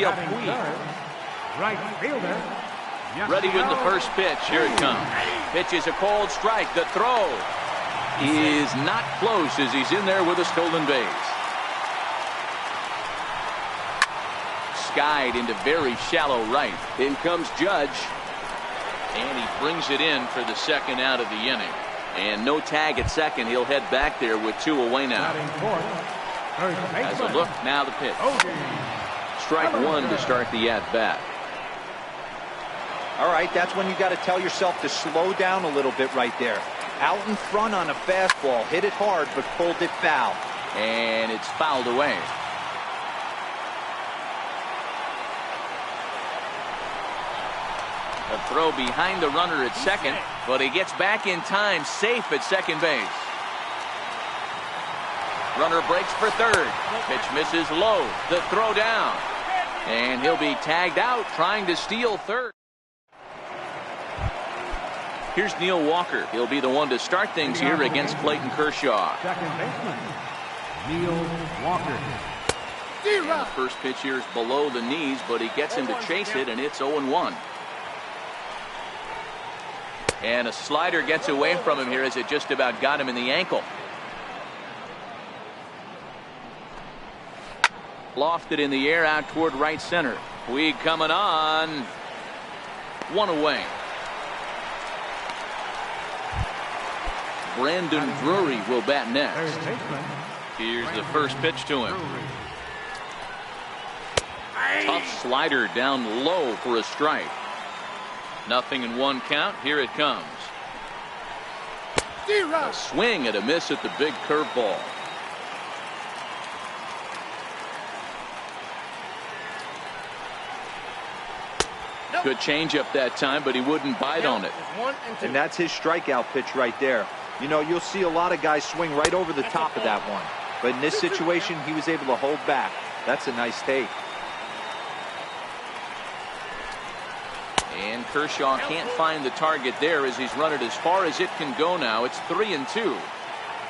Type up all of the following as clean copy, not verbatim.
Yasiel Puig. Right fielder. Ready with the first pitch. Here it comes. Pitch is a cold strike. The throw is not close as he's in there with a stolen base. Skied into very shallow right. In comes Judge. And he brings it in for the second out of the inning. And no tag at second. He'll head back there with 2 away now. As a look, now the pitch. Strike 1 to start the at-bat. All right, that's when you got to tell yourself to slow down a little bit right there. Out in front on a fastball, hit it hard, but pulled it foul. And it's fouled away. A throw behind the runner at second, but he gets back in time, safe at second base. Runner breaks for third. Pitch misses low. The throw down. And he'll be tagged out trying to steal third. Here's Neil Walker. He'll be the one to start things here against Clayton Kershaw. Second baseman, Neil Walker. And the first pitch here is below the knees, but he gets him to chase it, and it's 0-1. And a slider gets away from him here as it just about got him in the ankle. Lofted in the air out toward right center. Puig coming on. 1 away. Brandon Drury will bat next. Here's the first pitch to him. Tough slider down low for a strike. 0-1 count. Here it comes. A swing and a miss at the big curveball. Good changeup that time, but he wouldn't bite on it. And that's his strikeout pitch right there. You know, you'll see a lot of guys swing right over the top of that one. But in this situation, he was able to hold back. That's a nice take. And Kershaw can't find the target there as he's run it as far as it can go now. It's 3-2.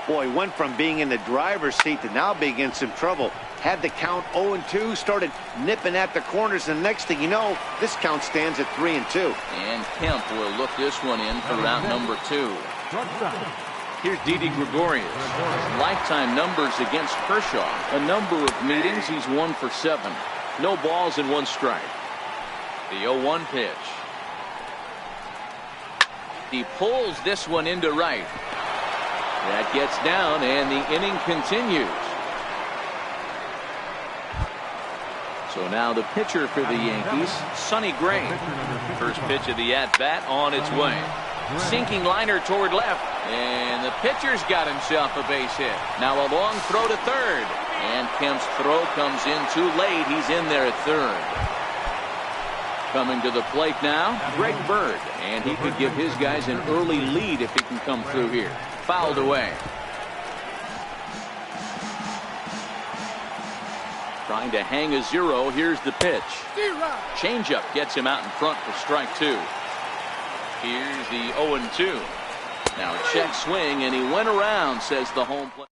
Boy, went from being in the driver's seat to now being in some trouble. Had the count 0-2, started nipping at the corners, and next thing you know, this count stands at 3-2. And Kemp will look this one in for round number 2. Here's Didi Gregorius. Lifetime numbers against Kershaw. A number of meetings, he's 1 for 7. No balls and 1 strike. The 0-1 pitch. He pulls this one into right. That gets down, and the inning continues. So now the pitcher for the Yankees, Sonny Gray. First pitch of the at-bat on its way. Sinking liner toward left, and the pitcher's got himself a base hit. Now a long throw to third, and Kemp's throw comes in too late. He's in there at third. Coming to the plate now, Greg Bird, and he could give his guys an early lead if he can come through here. Fouled away. Trying to hang a 0. Here's the pitch. Changeup gets him out in front for strike 2. Here's the 0-2. Now a check swing, and he went around, says the home plate.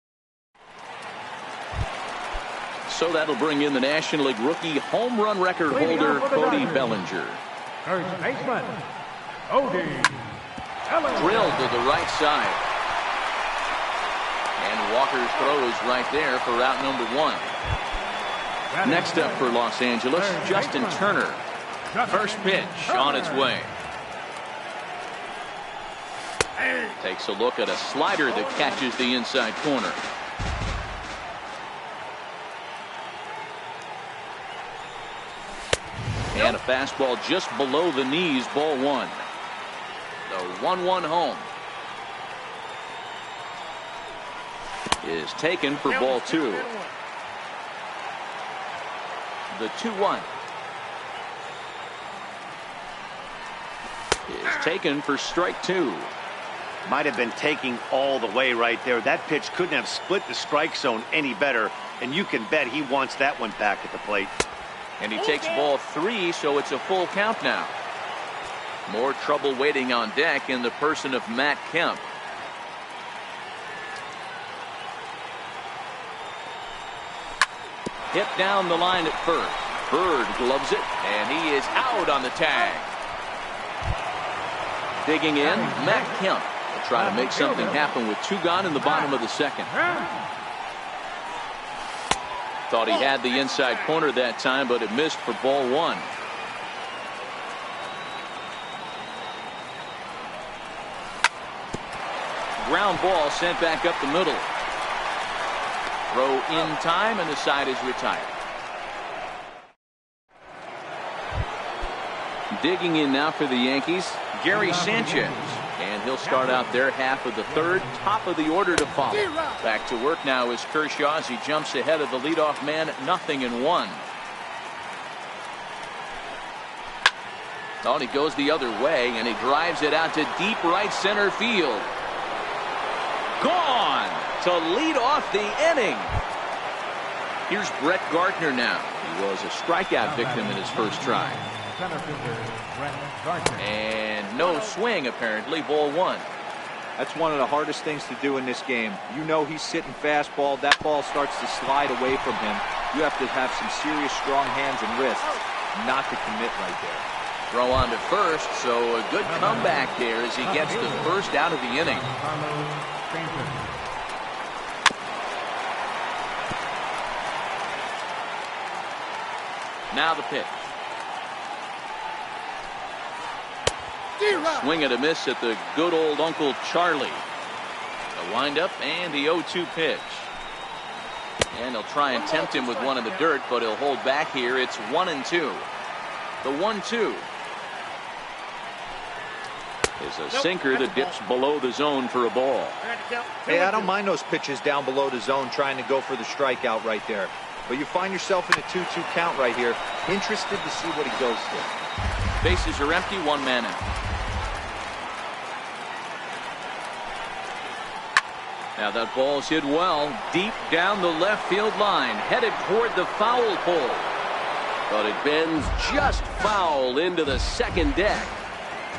So that'll bring in the National League rookie home run record holder, Cody Bellinger. First baseman, Cody Bellinger. Drilled to the right side. And Walker's throw is right there for out number 1. Next up for Los Angeles, Justin Turner. First pitch on its way. Takes a look at a slider that catches the inside corner. And a fastball just below the knees, ball 1. The 1-1 home is taken for ball 2. The 2-1 is taken for strike 2. Might have been taking all the way right there. That pitch couldn't have split the strike zone any better, and you can bet he wants that one back at the plate. And he takes ball 3, so it's a full count now. More trouble waiting on deck in the person of Matt Kemp. Hit down the line at first. Bird gloves it, and he is out on the tag. Digging in, Matt Kemp will try to make something happen with 2 gone in the bottom of the second. Thought he had the inside corner that time, but it missed for ball 1. Ground ball sent back up the middle. Throw in time, and the side is retired. Digging in now for the Yankees, Gary Sanchez. And he'll start out their half of the third, top of the order to follow. Back to work now is Kershaw as he jumps ahead of the leadoff man, 0-1. Oh, and he goes the other way, and he drives it out to deep right center field. Gone to lead off the inning. Here's Brett Gardner now. He was a strikeout victim in his first try. And no swing, apparently, ball 1. That's one of the hardest things to do in this game. You know he's sitting fastball. That ball starts to slide away from him. You have to have some serious strong hands and wrists not to commit right there. Throw on to first, so a good comeback there as he gets the first out of the inning. Now the pitch. Swing and a miss at the good old Uncle Charlie. The windup and the 0-2 pitch. And he'll try and tempt him with one in the dirt, but he'll hold back here. It's 1-2. The 1-2 is a sinker that dips below the zone for a ball. Hey, I don't mind those pitches down below the zone trying to go for the strikeout right there. But you find yourself in a 2-2 count right here. Interested to see what he goes to. Bases are empty, 1 man out. Now that ball's hit well, deep down the left field line, headed toward the foul pole. But it bends just foul into the second deck.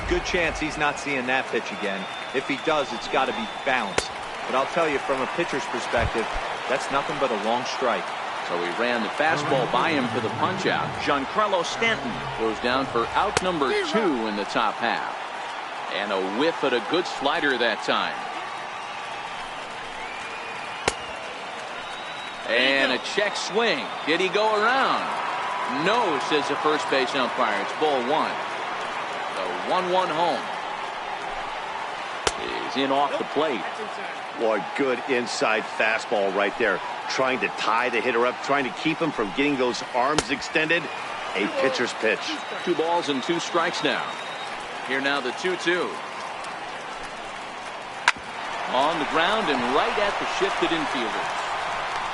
Good chance he's not seeing that pitch again. If he does, it's got to be bounced. But I'll tell you, from a pitcher's perspective, that's nothing but a long strike. So he ran the fastball by him for the punch-out. Giancarlo Stanton goes down for out number 2 in the top half. And a whiff at a good slider that time. And a check swing. Did he go around? No, says the first base umpire. It's ball 1. The 1-1 home is in off the plate. Boy, good inside fastball right there. Trying to tie the hitter up, trying to keep him from getting those arms extended. A pitcher's pitch. 2 balls and 2 strikes now. Here now the 2-2. On the ground and right at the shifted infielders.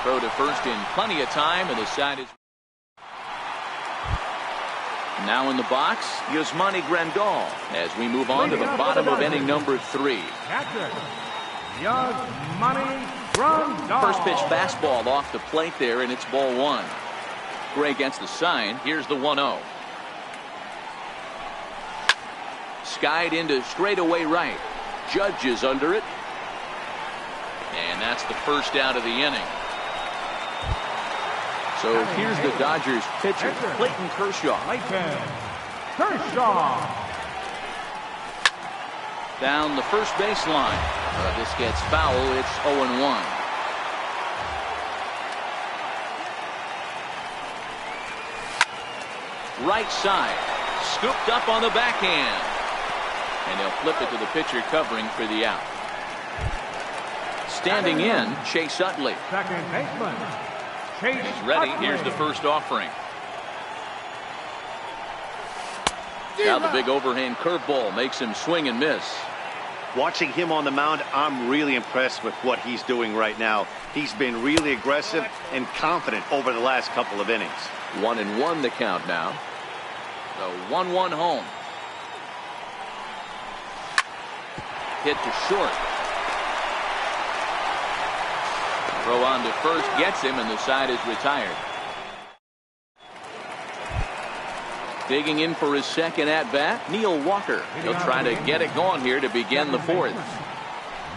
Throw to first in plenty of time, and the side is now in the box. Yasmani Grandal as we move on to the bottom of inning number 3. First pitch fastball off the plate there, and it's ball 1. Gray against the sign. Here's the 1-0. Skied into straightaway right. Judge is under it. And that's the first out of the inning. So here's the Dodgers pitcher, Clayton Kershaw. Down the first baseline. This gets foul. It's 0-1. Right side. Scooped up on the backhand. And they'll flip it to the pitcher covering for the out. Standing in, Chase Utley. Second baseman. He's ready. Here's the first offering. Now the big overhand curveball makes him swing and miss. Watching him on the mound, I'm really impressed with what he's doing right now. He's been really aggressive and confident over the last couple of innings. 1-1 the count now. The 1-1 home. Hit to short. Throw on to first, gets him, and the side is retired. Digging in for his second at-bat, Neil Walker. He'll try to get it going here to begin the 4th.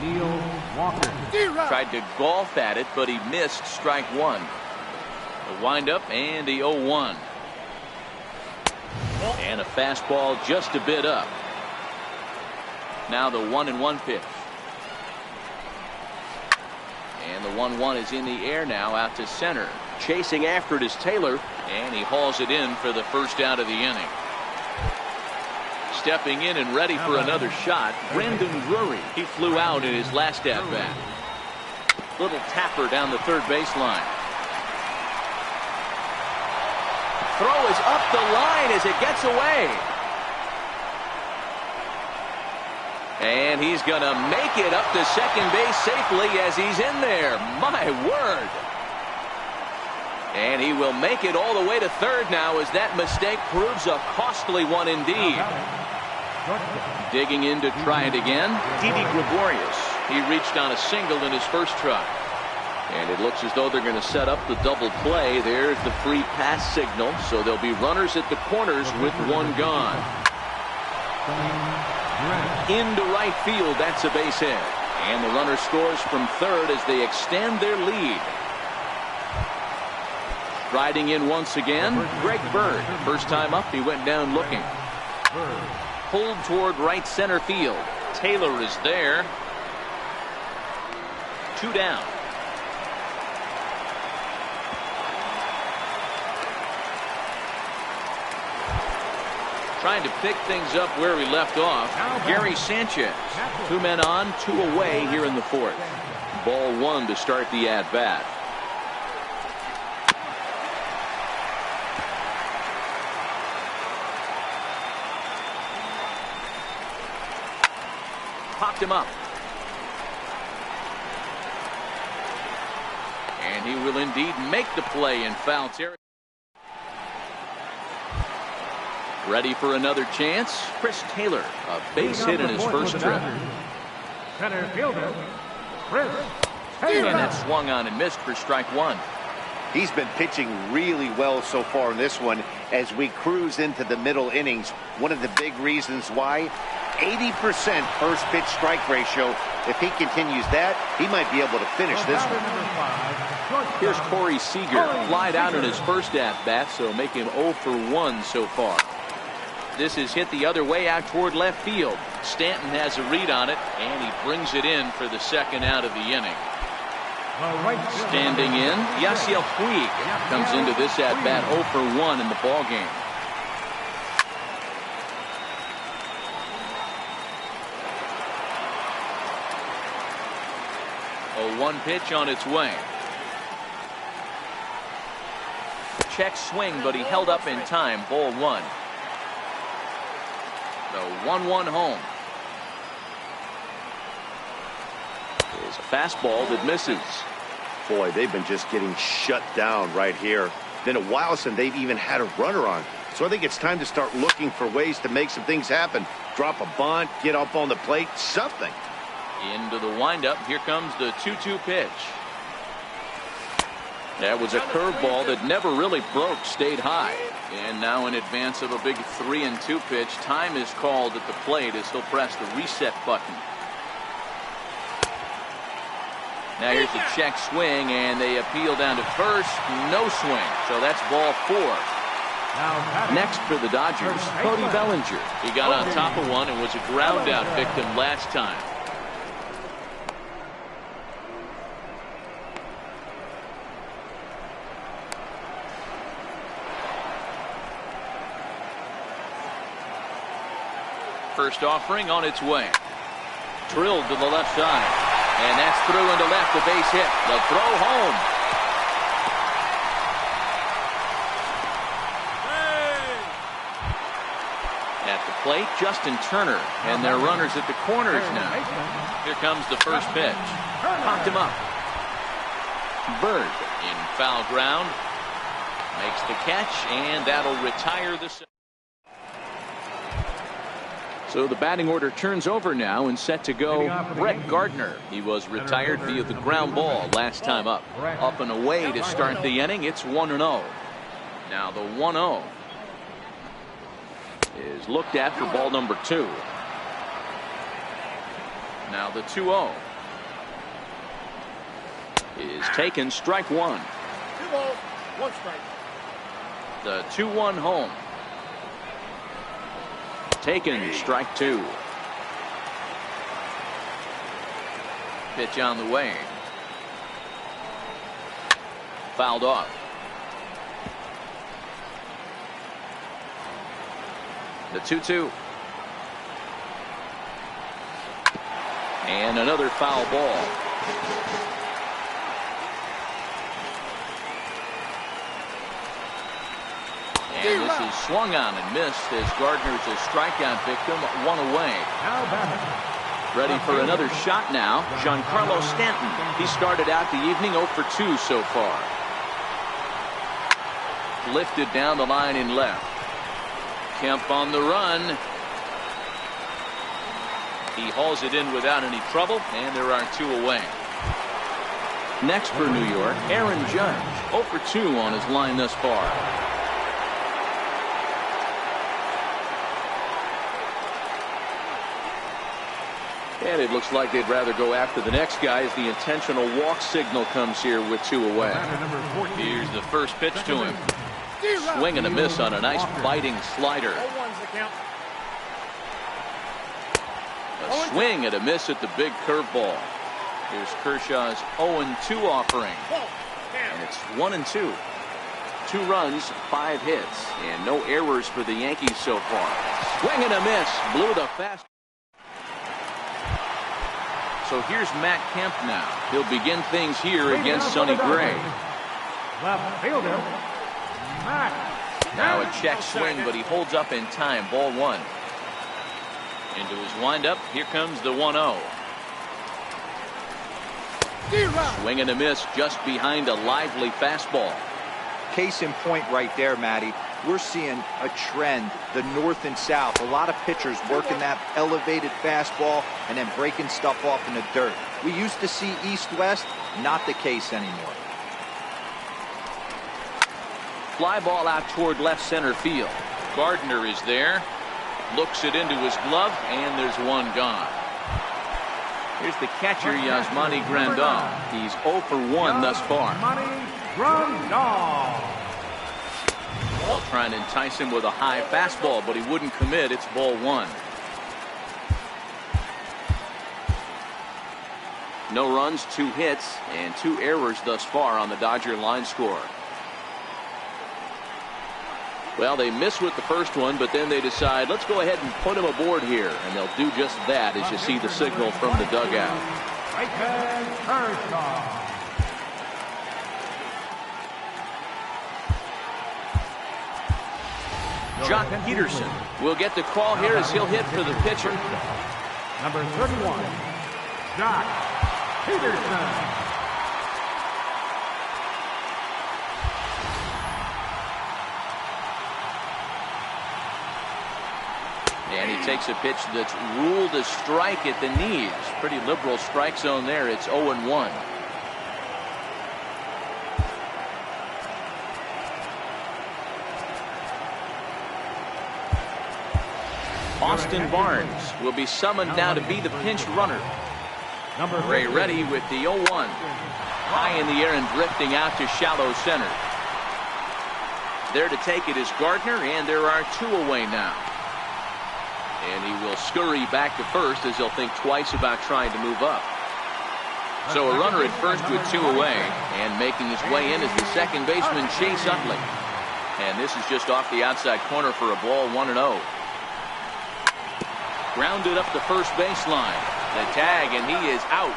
Neil Walker. Tried to golf at it, but he missed strike 1. The windup and the 0-1. And a fastball just a bit up. Now the 1-1 pitch. And the 1-1 is in the air now out to center. Chasing after it is Taylor, and he hauls it in for the first out of the inning. Stepping in and ready for another shot, Brandon Drury. He flew out in his last at-bat. Little tapper down the third baseline. Throw is up the line as it gets away. And he's going to make it up to second base safely as he's in there. My word. And he will make it all the way to third now as that mistake proves a costly one indeed. Digging in to try it again, Didi Gregorius. He reached on a single in his first try. And it looks as though they're going to set up the double play. There's the free pass signal. So there'll be runners at the corners with one gone. Into right field, that's a base hit. And the runner scores from third as they extend their lead. Riding in once again, Greg Bird. First time up, he went down looking. Pulled toward right center field. Taylor is there. 2 down. Trying to pick things up where we left off. Gary Sanchez. 2 men on, 2 away here in the fourth. Ball 1 to start the at-bat. Popped him up. And he will indeed make the play in foul territory. Ready for another chance. Chris Taylor, a base hit in his first trip. Center fielder, Chris Taylor. And that swung on and missed for strike 1. He's been pitching really well so far in this one as we cruise into the middle innings. One of the big reasons why, 80% first pitch strike ratio. If he continues that, he might be able to finish this one. Here's Corey Seager. Flied out in his first at-bat, so make him 0 for 1 so far. This is hit the other way out toward left field. Stanton has a read on it, and he brings it in for the second out of the inning. Standing in, Yasiel Puig comes into this at-bat 0 for 1 in the ballgame. A 1 pitch on its way. Check swing, but he held up in time. Ball 1. The 1-1 home. Is a fastball that misses. Boy, they've been just getting shut down right here. Been a while since they've even had a runner on. So I think it's time to start looking for ways to make some things happen. Drop a bunt, get up on the plate, something. Into the windup. Here comes the 2-2 pitch. That was a curveball that never really broke, stayed high. And now in advance of a big 3-2 pitch, time is called at the plate as he'll press the reset button. Now here's the check swing, and they appeal down to first. No swing, so that's ball 4. Next for the Dodgers, Cody Bellinger. He got on top of one and was a ground out victim last time. First offering on its way. Drilled to the left side. And that's through into left, a base hit. The throw home. At the plate, Justin Turner. And their runners at the corners now. Here comes the first pitch. Popped him up. Bird in foul ground. Makes the catch, and that'll retire the... So the batting order turns over now and set to go Brett Gardner. He was retired via the ground ball last time up. Up and away to start the inning. It's 1-0. Now the 1-0 is looked at for ball number 2. Now the 2-0 is taken, strike 1. 2 balls, 1 strike. The 2-1 home. Taken, strike 2. Pitch on the way. Fouled off. The 2-2. And another foul ball. And this is swung on and missed as Gardner's a strikeout victim, 1 away. Ready for another shot now, Giancarlo Stanton. He started out the evening 0 for 2 so far. Lifted down the line in left. Kemp on the run. He hauls it in without any trouble, and there are 2 away. Next for New York, Aaron Judge, 0 for 2 on his line thus far. And it looks like they'd rather go after the next guy as the intentional walk signal comes here with 2 away. Here's the first pitch to him. Swing and a miss on a nice biting slider. A swing and a miss at the big curveball. Here's Kershaw's 0-2 offering. And it's 1-2. 2 runs, 5 hits, and no errors for the Yankees so far. Swing and a miss. Blew the fast. So here's Matt Kemp now. He'll begin things here against Sonny Gray. Left fielder, Matt. Now a check swing, but he holds up in time. Ball 1. Into his windup. Here comes the 1-0. Swing and a miss just behind a lively fastball. Case in point right there, Matty. We're seeing a trend, the north and south. A lot of pitchers working that elevated fastball and then breaking stuff off in the dirt. We used to see east-west, not the case anymore. Fly ball out toward left center field. Gardner is there. Looks it into his glove, and there's 1 gone. Here's the catcher, Yasmani Grandal. He's 0 for 1 thus far. Ball trying to entice him with a high fastball, but he wouldn't commit. It's ball 1. No runs, 2 hits, and 2 errors thus far on the Dodger line score. Well, they miss with the first one, but then they decide, let's go ahead and put him aboard here. And they'll do just that as you see the signal from the dugout. Jock Peterson will get the call here as he'll hit for the pitcher. Number 31, Jock Peterson. And he takes a pitch that's ruled a strike at the knees. Pretty liberal strike zone there. It's 0-1. Austin Barnes will be summoned now to be the pinch runner. Ray ready with the 0-1. High in the air and drifting out to shallow center. There to take it is Gardner, and there are 2 away now. And he will scurry back to first as he'll think twice about trying to move up. So a runner at first with 2 away, and making his way in is the second baseman Chase Utley. And this is just off the outside corner for a ball, 1-0. Grounded up the first baseline. The tag, and he is out.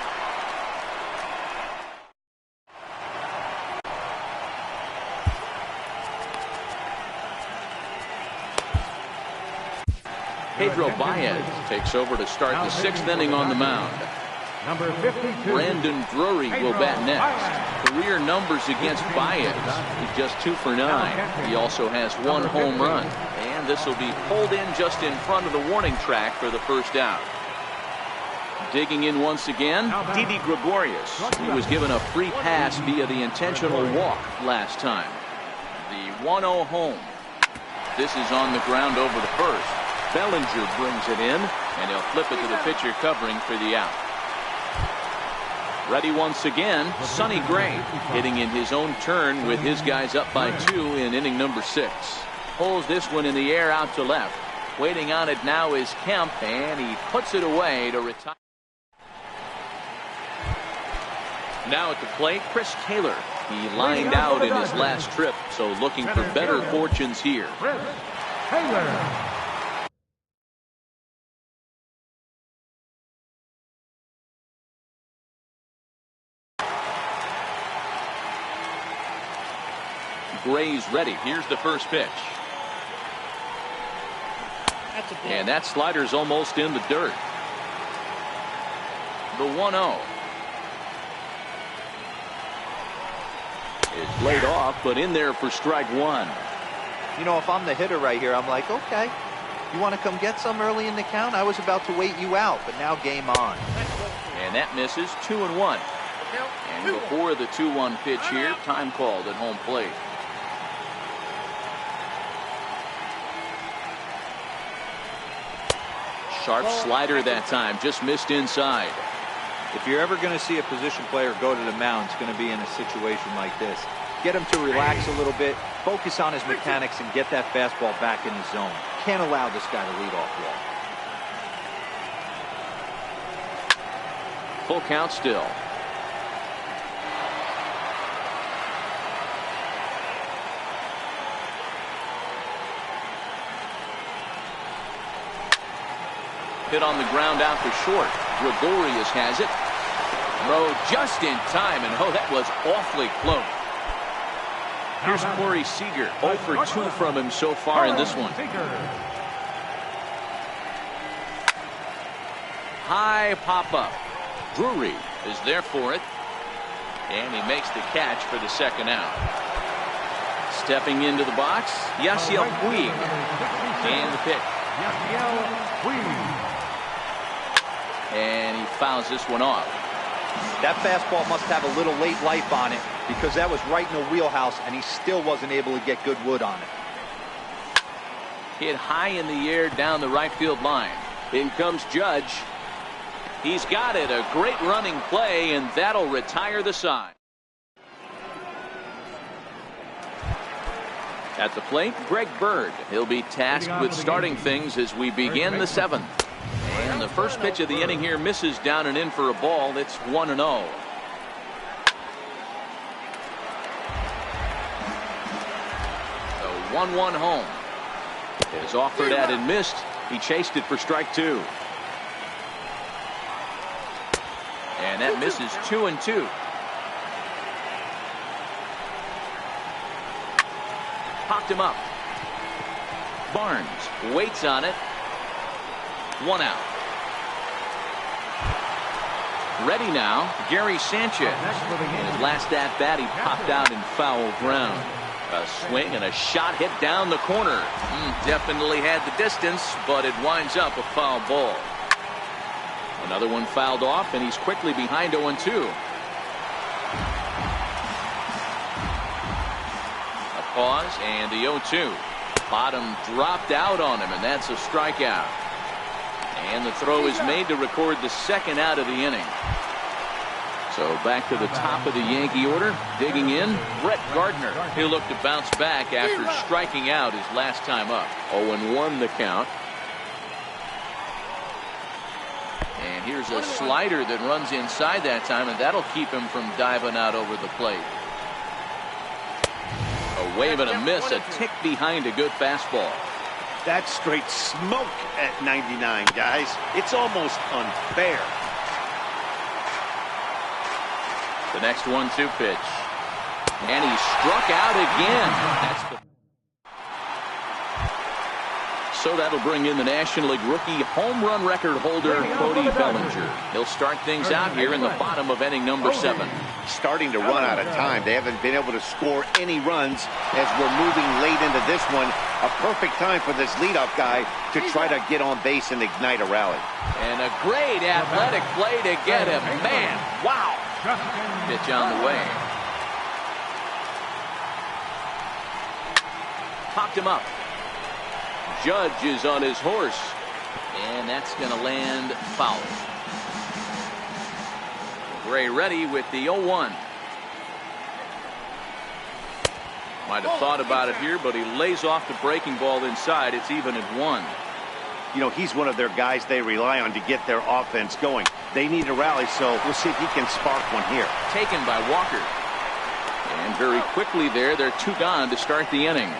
Pedro Baez takes over to start the 6th inning on the mound. Number 52. Brandon Drury will bat next. Career numbers against Baez. He's just 2 for 9. He also has 1 home run. And this will be pulled in just in front of the warning track for the first out. Digging in once again, Didi Gregorius. He was given a free pass via the intentional walk last time. The 1-0 home. This is on the ground over the first. Bellinger brings it in, and he'll flip it to the pitcher covering for the out. Ready once again, Sonny Gray hitting in his own turn with his guys up by 2 in inning number 6. Pulls this one in the air out to left. Waiting on it now is Kemp, and he puts it away to retire. Now at the plate, Chris Taylor. He lined out in his last trip, so looking for better fortunes here. Chris Taylor. Gray's ready. Here's the first pitch. And that slider's almost in the dirt. The 1-0 is laid off, but in there for strike one. You know, if I'm the hitter right here, I'm like, okay, you want to come get some early in the count? I was about to wait you out, but now game on. And that misses. 2-1. And before the 2-1 pitch here, time called at home plate. Sharp slider that time, just missed inside. If you're ever going to see a position player go to the mound, it's going to be in a situation like this. Get him to relax a little bit, focus on his mechanics, and get that fastball back in the zone. Can't allow this guy to lead off walk. Full count still. Hit on the ground out for short. Gregorius has it. Throw just in time, and oh, that was awfully close. Here's Corey Seager. 0 for 2 from him so far in this one. High pop-up. Drury is there for it. And he makes the catch for the second out. Stepping into the box, Yasiel Puig. And the pitch. Yasiel Puig. And he fouls this one off. That fastball must have a little late life on it because that was right in the wheelhouse and he still wasn't able to get good wood on it. Hit high in the air down the right field line. In comes Judge. He's got it. A great running play, and that'll retire the side. At the plate, Greg Bird. He'll be tasked with starting things as we begin the 7th. And the first pitch of the inning here misses down and in for a ball. It's 1-0. The 1-1 home. It is offered at and missed. He chased it for strike 2. And that misses. 2-2. Popped him up. Barnes waits on it. 1 out. Ready now, Gary Sanchez. In his last at bat, he popped out in foul ground. A swing and a shot hit down the corner. Definitely had the distance, but it winds up a foul ball. Another one fouled off, and he's quickly behind 0-2. A pause, and the 0-2. Bottom dropped out on him, and that's a strikeout. And the throw is made to record the second out of the inning. So back to the top of the Yankee order. Digging in, Brett Gardner. He'll look to bounce back after striking out his last time up. 0-1 the count. And here's a slider that runs inside that time, and that'll keep him from diving out over the plate. A wave and a miss, a tick behind a good fastball. That's straight smoke at 99, guys. It's almost unfair. The next 1-2 pitch. And he struck out again. So that'll bring in the National League rookie home run record holder, Cody Bellinger. He'll start things out here in the bottom of inning number 7. Starting to run out of time. They haven't been able to score any runs as we're moving late into this one. A perfect time for this leadoff guy to try to get on base and ignite a rally. And a great athletic play to get him. Man, wow. Pitch on the way. Popped him up. Judge is on his horse. And that's going to land foul. Gray ready with the 0-1. Might have thought about it here, but he lays off the breaking ball inside. It's even at 1. You know, he's one of their guys they rely on to get their offense going. They need a rally, so we'll see if he can spark one here. Taken by Walker. And very quickly there, they're 2 gone to start the inning.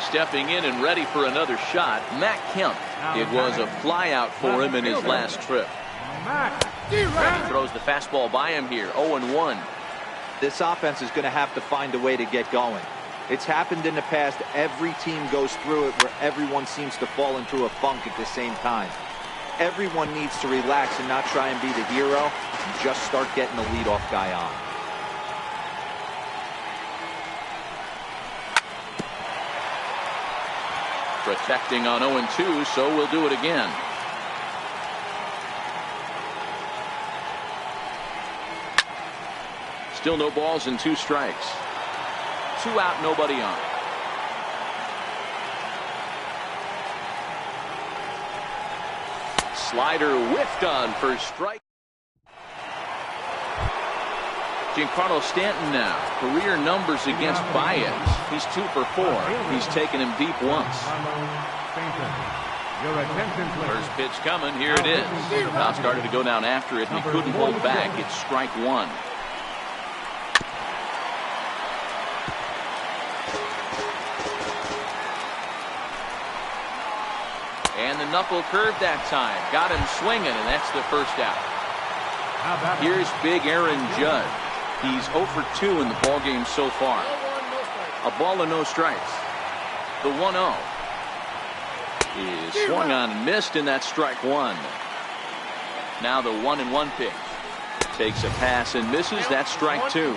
Stepping in and ready for another shot, Matt Kemp. It was a fly out for him in his last trip. He throws the fastball by him here, 0-1. This offense is going to have to find a way to get going. It's happened in the past. Every team goes through it where everyone seems to fall into a funk at the same time. Everyone needs to relax and not try and be the hero and just start getting the leadoff guy on. Protecting on 0-2, so we'll do it again. Still no balls and 2 strikes. 2 out, nobody on. Slider whiffed on for strike. Giancarlo Stanton now. Career numbers against Baez. He's 2 for 4. He's taken him deep once. First pitch coming. Here it is. Now started to go down after it, and he couldn't hold back. It's strike 1. And the knuckle curve that time. Got him swinging, and that's the first out. Here's big Aaron Judge. He's 0 for 2 in the ballgame so far. A ball and no strikes. The 1-0 is swung on and missed, and that's strike 1. Now the 1-1 pitch. Takes a pass and misses. That's strike 2.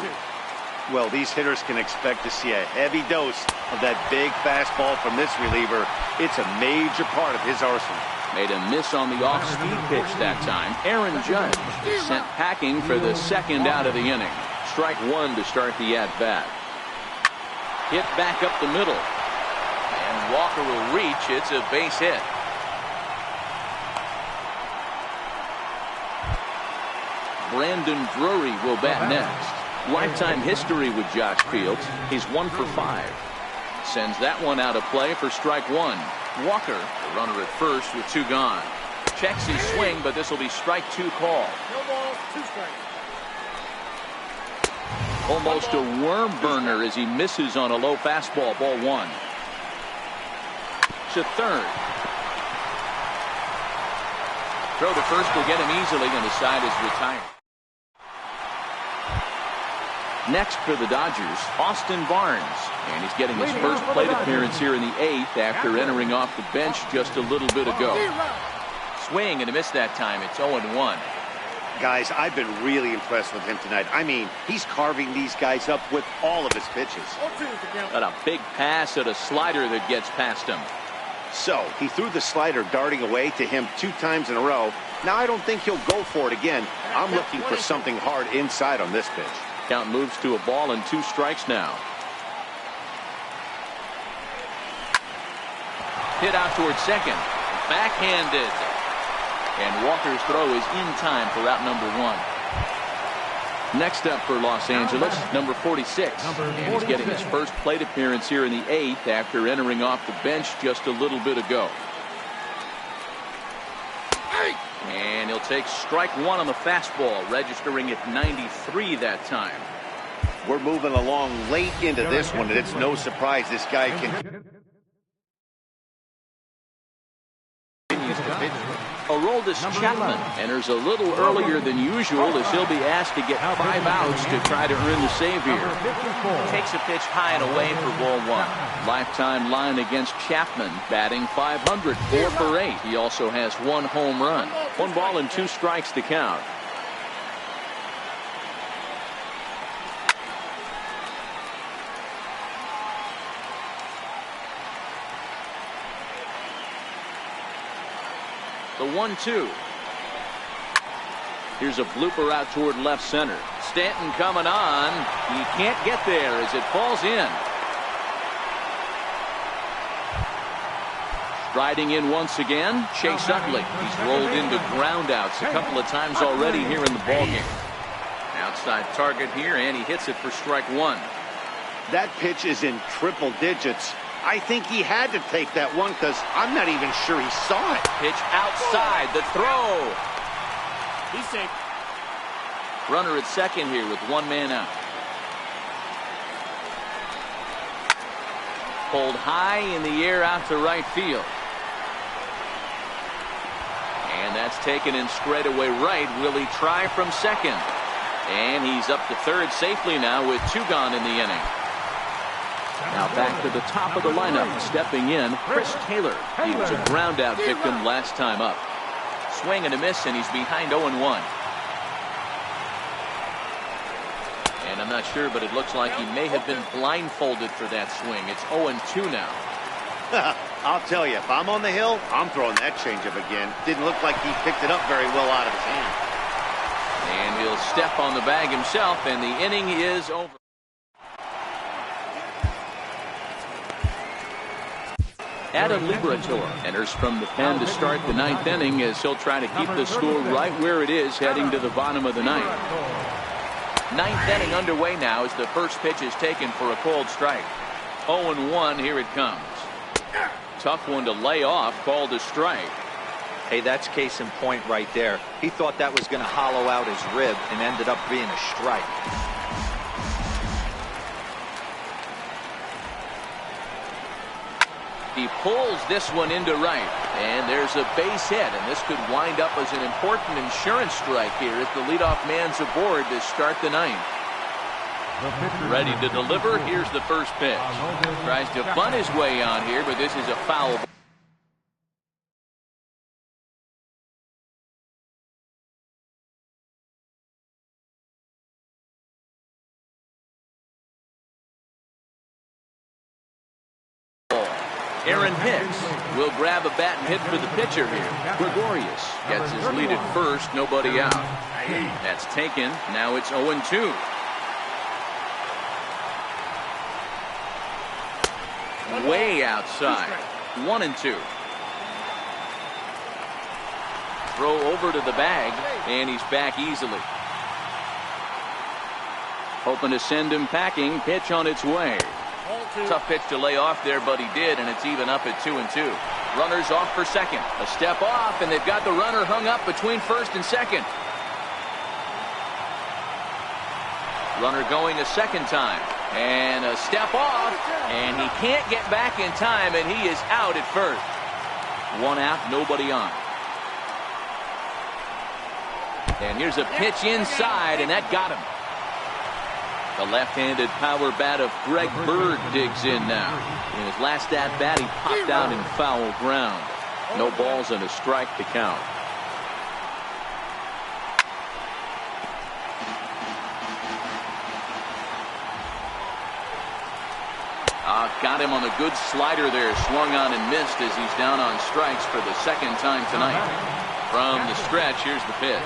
Well, these hitters can expect to see a heavy dose of that big fastball from this reliever. It's a major part of his arsenal. Made a miss on the off-speed pitch that time. Aaron Judge is sent packing for the second out of the inning. Strike 1 to start the at-bat. Hit back up the middle. And Walker will reach. It's a base hit. Brandon Drury will bat next. Lifetime history with Josh Fields. He's 1 for 5. Sends that one out of play for strike 1. Walker, the runner at first with 2 gone. Checks his swing, but this will be strike 2 call. No balls, 2 strikes. Almost a worm burner as he misses on a low fastball. Ball 1. To third. Throw to first will get him easily, and the side is retired. Next for the Dodgers, Austin Barnes. And he's getting his first plate appearance here in the 8th after entering off the bench just a little bit ago. Swing and a miss that time. It's 0-1. Guys, I've been really impressed with him tonight. I mean, he's carving these guys up with all of his pitches. Got a big pass at a slider that gets past him. So, he threw the slider darting away to him 2 times in a row. Now, I don't think he'll go for it again. I'm looking for something hard inside on this pitch. Count moves to a ball and 2 strikes now. Hit out towards second. Backhanded. And Walker's throw is in time for out number 1. Next up for Los Angeles, number 46. And he's getting his first plate appearance here in the 8th after entering off the bench just a little bit ago. And he'll take strike 1 on the fastball, registering at 93 that time. We're moving along late into this one, and it's no surprise this guy can. Aroldis Chapman enters a little earlier than usual as he'll be asked to get 5 outs to try to earn the save here. Takes a pitch high and away for ball 1. Lifetime line against Chapman, batting .500, 4 for 8. He also has 1 home run. 1 ball and 2 strikes to count. The 1-2. Here's a blooper out toward left center. Stanton coming on. He can't get there as it falls in. Striding in once again, Chase Utley. He's rolled into groundouts a couple of times already here in the ballgame. Outside target here, and he hits it for strike 1. That pitch is in triple digits. I think he had to take that one because I'm not even sure he saw it. Pitch outside, the throw. He's safe. Runner at second here with one man out. Pulled high in the air out to right field. And that's taken in straightaway right. Will he try from second? And he's up to third safely now with two gone in the inning. Now back to the top of the lineup. Stepping in, Chris Taylor. He was a ground out victim last time up. Swing and a miss, and he's behind 0-1. And I'm not sure, but it looks like he may have been blindfolded for that swing. It's 0-2 now. I'll tell you, if I'm on the hill, I'm throwing that changeup again. Didn't look like he picked it up very well out of his hand. And he'll step on the bag himself, and the inning is over. Adam Liberatore enters from the pen to start the ninth inning as he'll try to keep the score right where it is heading to the bottom of the ninth. Ninth inning underway now as the first pitch is taken for a called strike. 0-1, here it comes. Tough one to lay off, called a strike. Hey, that's case in point right there. He thought that was going to hollow out his rib and ended up being a strike. He pulls this one into right, and there's a base hit, and this could wind up as an important insurance strike here if the leadoff man's aboard to start the ninth. Ready to deliver. Here's the first pitch. Tries to bunt his way on here, but this is a foul. Aaron Hicks will grab a bat and hit for the pitcher here. Gregorius gets his lead at first, nobody out. That's taken. Now it's 0-2. Way outside. 1-2. Throw over to the bag, and he's back easily. Hoping to send him packing. Pitch on its way. Tough pitch to lay off there, but he did, and it's even up at 2-2. Runners off for second. A step off, and they've got the runner hung up between first and second. Runner going a second time. And a step off, and he can't get back in time, and he is out at first. One out, nobody on. And here's a pitch inside, and that got him. The left-handed power bat of Greg Bird digs in now. In his last at-bat, he popped out in foul ground. No balls and a strike to count. Got him on a good slider there. Swung on and missed as he's down on strikes for the second time tonight. From the stretch, here's the pitch.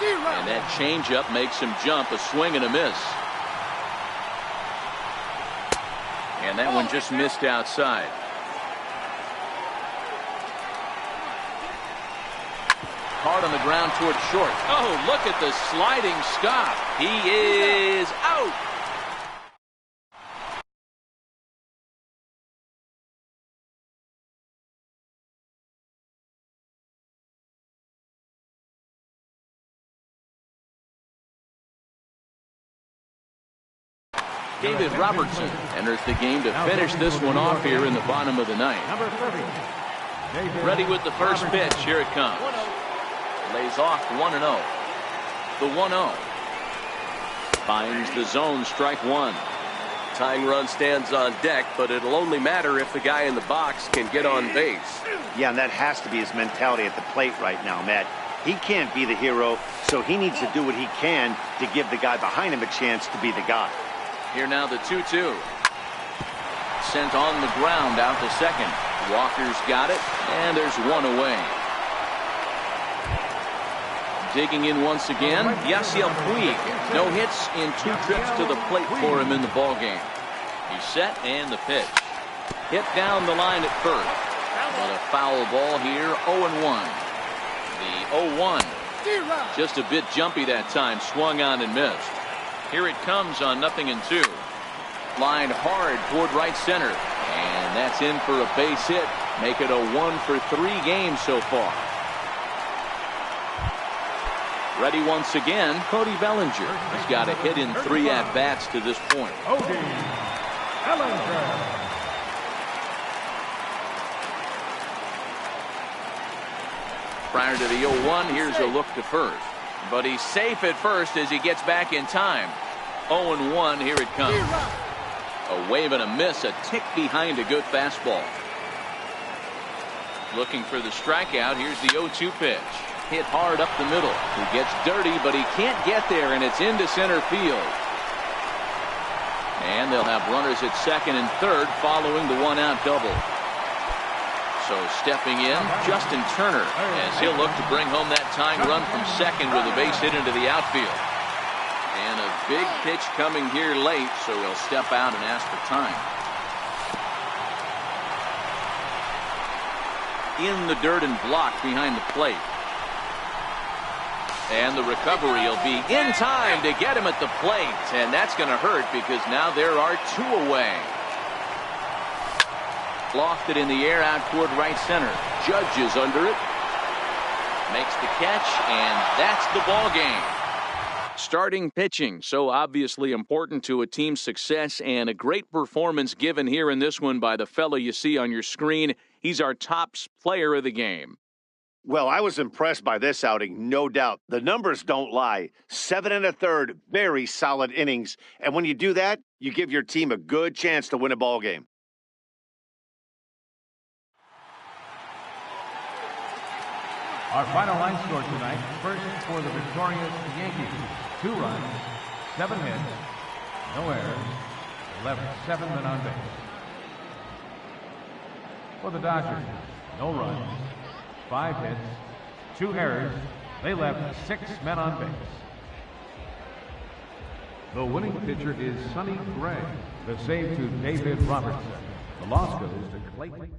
And that changeup makes him jump. A swing and a miss. And that one just missed outside. Hard on the ground toward short. Oh, look at the sliding stop. He is out. David Robertson enters the game to finish this one off here in the bottom of the ninth. Ready with the first pitch. Here it comes. Lays off 1-0. The 1-0. Finds the zone, strike one. Tying run stands on deck, but it'll only matter if the guy in the box can get on base. Yeah, and that has to be his mentality at the plate right now, Matt. He can't be the hero, so he needs to do what he can to give the guy behind him a chance to be the guy. Here now the 2-2. Sent on the ground out to second. Walker's got it, and there's one away. Digging in once again, Yasiel Puig. No hits in 2 trips to the plate for him in the ballgame. He's set, and the pitch. Hit down the line at first. But a foul ball here, 0-1. The 0-1. Just a bit jumpy that time, swung on and missed. Here it comes on 0-2. Line hard toward right center. And And that's in for a base hit. Make it a 1-for-3 game so far. Ready once again, Cody Bellinger. He's got a hit in 3 at-bats to this point. Cody Bellinger. Prior to the 0-1, here's a look to first. But he's safe at first as he gets back in time. 0-1, here it comes. A wave and a miss, a tick behind a good fastball. Looking for the strikeout, here's the 0-2 pitch. Hit hard up the middle. He gets dirty, but he can't get there, and it's into center field. And they'll have runners at second and third following the 1-out double. So stepping in, Justin Turner, as he'll look to bring home that tying run from second with a base hit into the outfield. And a big pitch coming here late, so he'll step out and ask for time. In the dirt and blocked behind the plate. And the recovery will be in time to get him at the plate. And that's going to hurt because now there are 2 away. Lofted in the air out toward right center. Judge is under it. Makes the catch, and that's the ball game. Starting pitching, so obviously important to a team's success, and a great performance given here in this one by the fellow you see on your screen. He's our top player of the game. Well, I was impressed by this outing, no doubt. The numbers don't lie. 7 1/3, very solid innings. And when you do that, you give your team a good chance to win a ball game. Our final line score tonight, first for the victorious Yankees, 2 runs, 7 hits, no errors, left 7 men on base. For the Dodgers, no runs, 5 hits, 2 errors, they left 6 men on base. The winning pitcher is Sonny Gray. The save to David Robertson. The loss goes to Clayton.